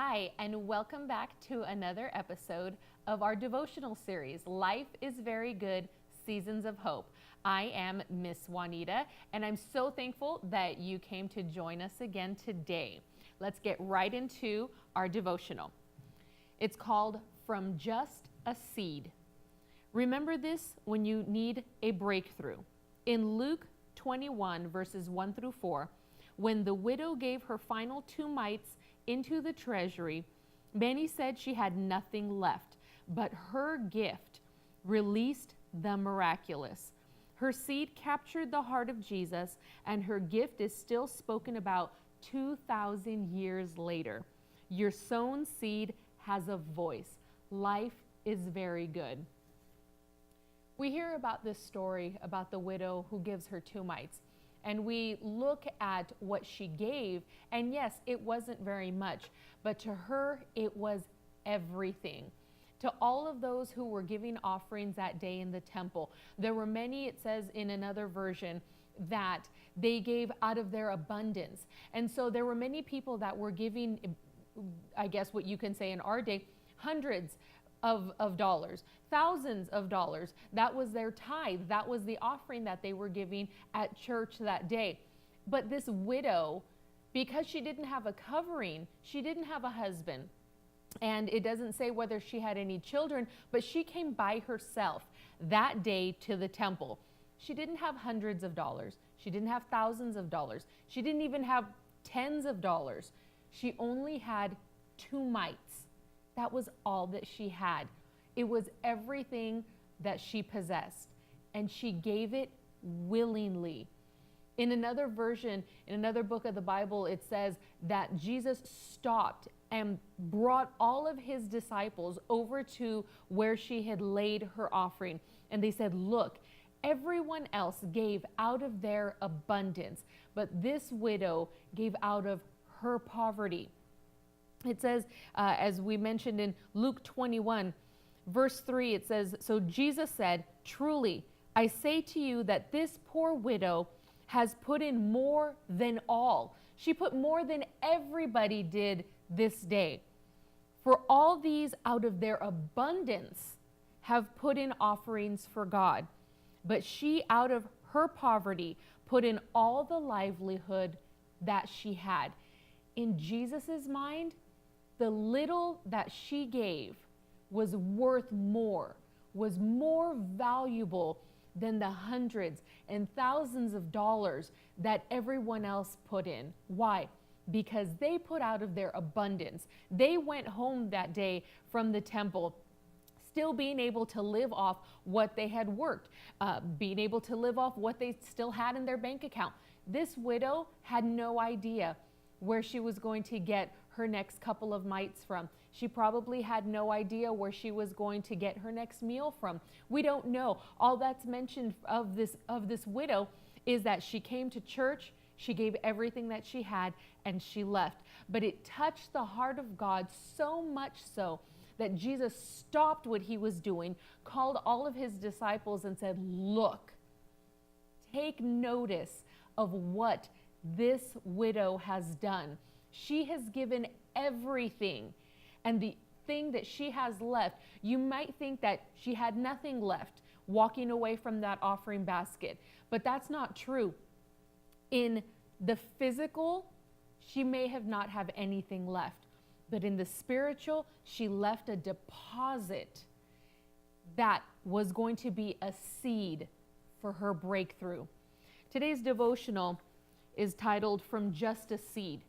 Hi, and welcome back to another episode of our devotional series, Life is Very Good, Seasons of Hope. I am Miss Juanita, and I'm so thankful that you came to join us again today. Let's get right into our devotional. It's called From Just a Seed. Remember this when you need a breakthrough. In Luke 21, verses 1 through 4, when the widow gave her final 2 mites into the treasury, many said she had nothing left, but her gift released the miraculous. Her seed captured the heart of Jesus, and her gift is still spoken about 2,000 years later. Your sown seed has a voice. Life is very good. We hear about this story about the widow who gives her 2 mites. And we look at what she gave, and yes, it wasn't very much, but to her, it was everything. To all of those who were giving offerings that day in the temple, there were many, it says in another version, that they gave out of their abundance. And so there were many people that were giving, I guess what you can say in our day, hundreds of dollars, thousands of dollars. That was their tithe. That was the offering that they were giving at church that day. But this widow, because she didn't have a covering, she didn't have a husband, and it doesn't say whether she had any children, but she came by herself that day to the temple. She didn't have hundreds of dollars. She didn't have thousands of dollars. She didn't even have tens of dollars. She only had 2 mites. That was all that she had. It was everything that she possessed, and she gave it willingly. In another version, in another book of the Bible, it says that Jesus stopped and brought all of his disciples over to where she had laid her offering. And they said, look, everyone else gave out of their abundance, but this widow gave out of her poverty. It says, as we mentioned in Luke 21, verse 3, it says, so Jesus said, truly, I say to you that this poor widow has put in more than all. She put more than everybody did this day. For all these out of their abundance have put in offerings for God. But she out of her poverty put in all the livelihood that she had. In Jesus's mind, the little that she gave was worth more, was more valuable than the hundreds and thousands of dollars that everyone else put in. Why? Because they put out of their abundance. They went home that day from the temple still being able to live off what they had worked, being able to live off what they still had in their bank account. This widow had no idea where she was going to get her next couple of mites from. She probably had no idea where she was going to get her next meal from. We don't know. All that's mentioned of this widow is that she came to church, she gave everything that she had, and she left. But it touched the heart of God so much so that Jesus stopped what he was doing, called all of his disciples and said, look, take notice of what this widow has done. She has given everything, and the thing that she has left, you might think that she had nothing left walking away from that offering basket, but that's not true. In the physical, she may have not have anything left, but in the spiritual, she left a deposit that was going to be a seed for her breakthrough. Today's devotional is titled From Just a Seed.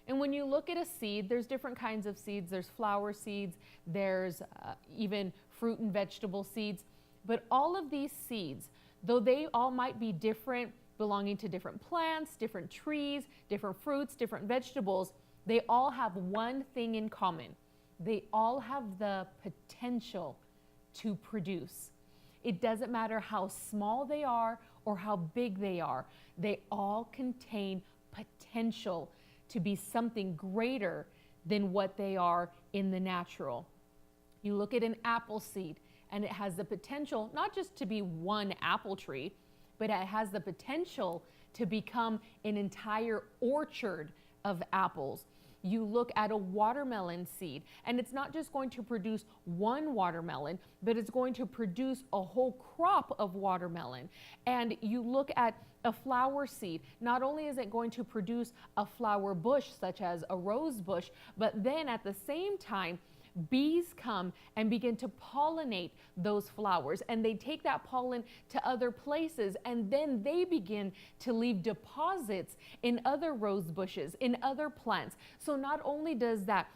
And when you look at a seed, there's different kinds of seeds. There's flower seeds, there's even fruit and vegetable seeds. But all of these seeds, though they all might be different, belonging to different plants, different trees, different fruits, different vegetables, they all have one thing in common. They all have the potential to produce. It doesn't matter how small they are or how big they are. They all contain potential to be something greater than what they are in the natural. You look at an apple seed, and it has the potential not just to be one apple tree, but it has the potential to become an entire orchard of apples. you look at a watermelon seed, and it's not just going to produce one watermelon, but it's going to produce a whole crop of watermelon. And you look at a flower seed, not only is it going to produce a flower bush such as a rose bush, but then at the same time, bees come and begin to pollinate those flowers, and they take that pollen to other places, and then they begin to leave deposits in other rose bushes, in other plants. So not only does that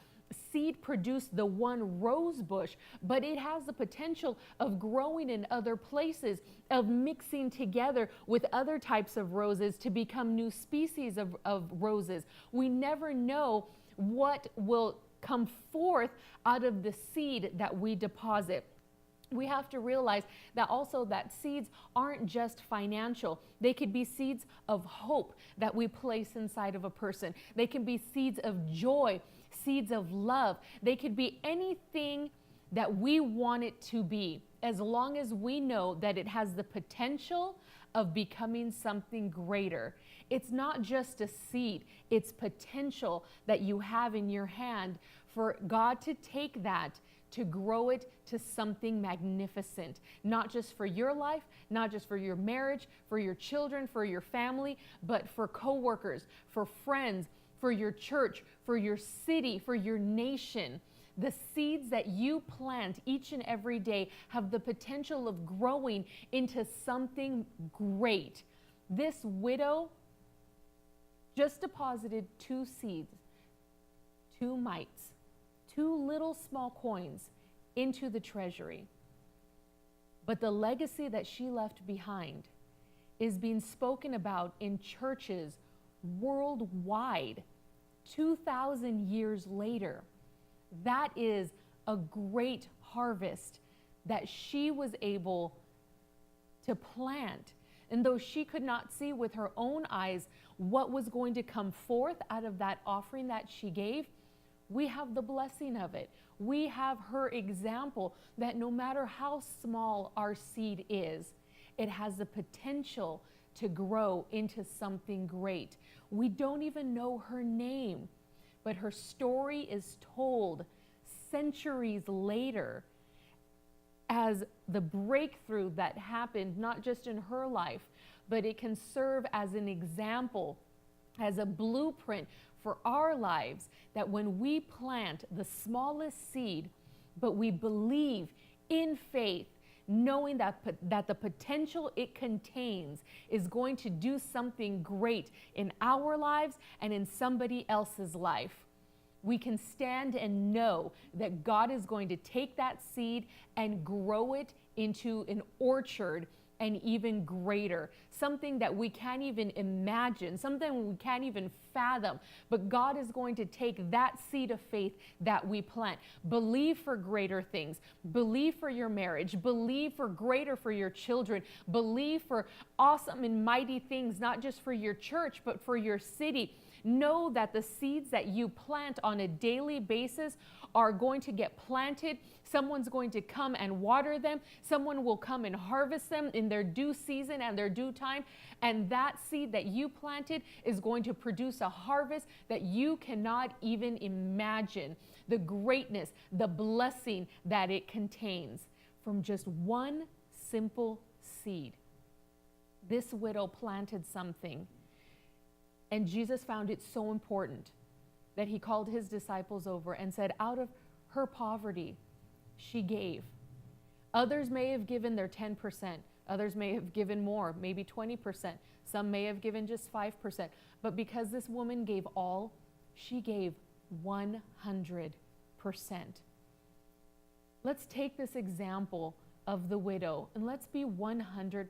seed produce the one rose bush, but it has the potential of growing in other places, of mixing together with other types of roses to become new species of roses. We never know what will come forth out of the seed that we deposit. We have to realize that also that seeds aren't just financial. They could be seeds of hope that we place inside of a person. They can be seeds of joy, seeds of love. They could be anything that we want it to be, as long as we know that it has the potential of becoming something greater. It's not just a seed, it's potential that you have in your hand for God to take that, to grow it to something magnificent, not just for your life, not just for your marriage, for your children, for your family, but for coworkers, for friends, for your church, for your city, for your nation. The seeds that you plant each and every day have the potential of growing into something great. This widow just deposited 2 seeds, 2 mites, 2 little small coins into the treasury. But the legacy that she left behind is being spoken about in churches worldwide 2,000 years later. That is a great harvest that she was able to plant. And though she could not see with her own eyes what was going to come forth out of that offering that she gave, we have the blessing of it. We have her example that no matter how small our seed is, it has the potential to grow into something great. We don't even know her name, but her story is told centuries later as the breakthrough that happened, not just in her life, but it can serve as an example, as a blueprint for our lives, that when we plant the smallest seed, but we believe in faith, knowing that the potential it contains is going to do something great in our lives and in somebody else's life, we can stand and know that God is going to take that seed and grow it into an orchard, and even greater, something that we can't even imagine, something we can't even fathom. But God is going to take that seed of faith that we plant. Believe for greater things. Believe for your marriage. Believe for greater for your children. Believe for awesome and mighty things, not just for your church, but for your city. Know that the seeds that you plant on a daily basis are going to get planted. Someone's going to come and water them. Someone will come and harvest them in their due season and their due time. And that seed that you planted is going to produce a harvest that you cannot even imagine. The greatness, the blessing that it contains from just one simple seed. This widow planted something. And Jesus found it so important that he called his disciples over and said, out of her poverty, she gave. Others may have given their 10%. Others may have given more, maybe 20%. Some may have given just 5%. But because this woman gave all, she gave 100%. Let's take this example of the widow and let's be 100%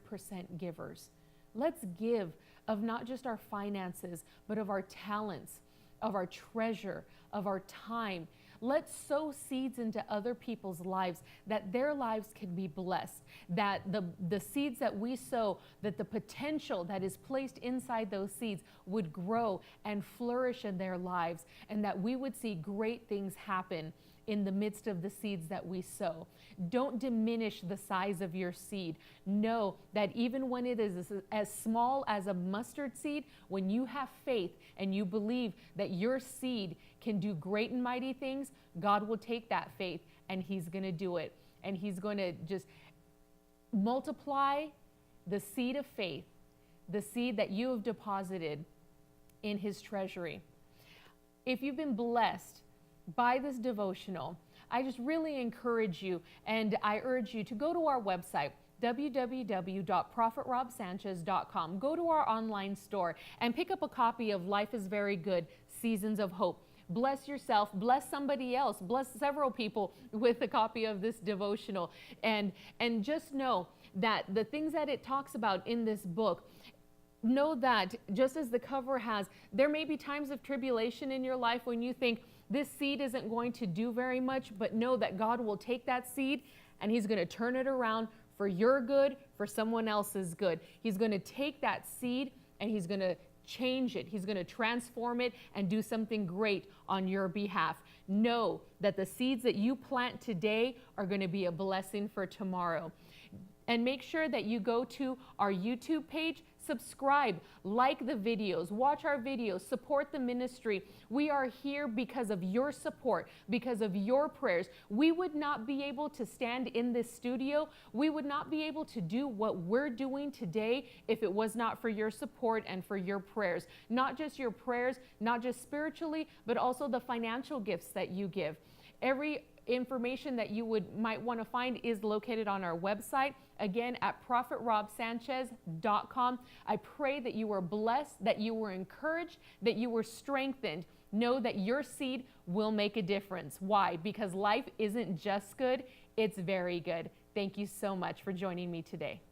givers. Let's give of not just our finances, but of our talents, of our treasure, of our time. Let's sow seeds into other people's lives, that their lives can be blessed, that the seeds that we sow, that the potential that is placed inside those seeds would grow and flourish in their lives, and that we would see great things happen in the midst of the seeds that we sow. Don't diminish the size of your seed. Know that even when it is as small as a mustard seed, when you have faith and you believe that your seed can do great and mighty things, God will take that faith and He's going to do it. And He's going to just multiply the seed of faith, the seed that you have deposited in His treasury. If you've been blessed by this devotional, I just really encourage you, and I urge you to go to our website, www.prophetrobsanchez.com. Go to our online store and pick up a copy of Life is Very Good, Seasons of Hope. Bless yourself, bless somebody else, bless several people with a copy of this devotional. And just know that the things that it talks about in this book, know that just as the cover has, there may be times of tribulation in your life when you think this seed isn't going to do very much, but know that God will take that seed and He's going to turn it around for your good, for someone else's good. He's going to take that seed and He's going to change it. He's going to transform it and do something great on your behalf. Know that the seeds that you plant today are going to be a blessing for tomorrow. And make sure that you go to our YouTube page, subscribe, like the videos, watch our videos, support the ministry. We are here because of your support, because of your prayers. We would not be able to stand in this studio. We would not be able to do what we're doing today if it was not for your support and for your prayers. Not just your prayers, not just spiritually, but also the financial gifts that you give. Every information that you might want to find is located on our website, again at prophetrobsanchez.com. I pray that you were blessed, that you were encouraged, that you were strengthened. Know that your seed will make a difference. Why? Because life isn't just good, it's very good. Thank you so much for joining me today.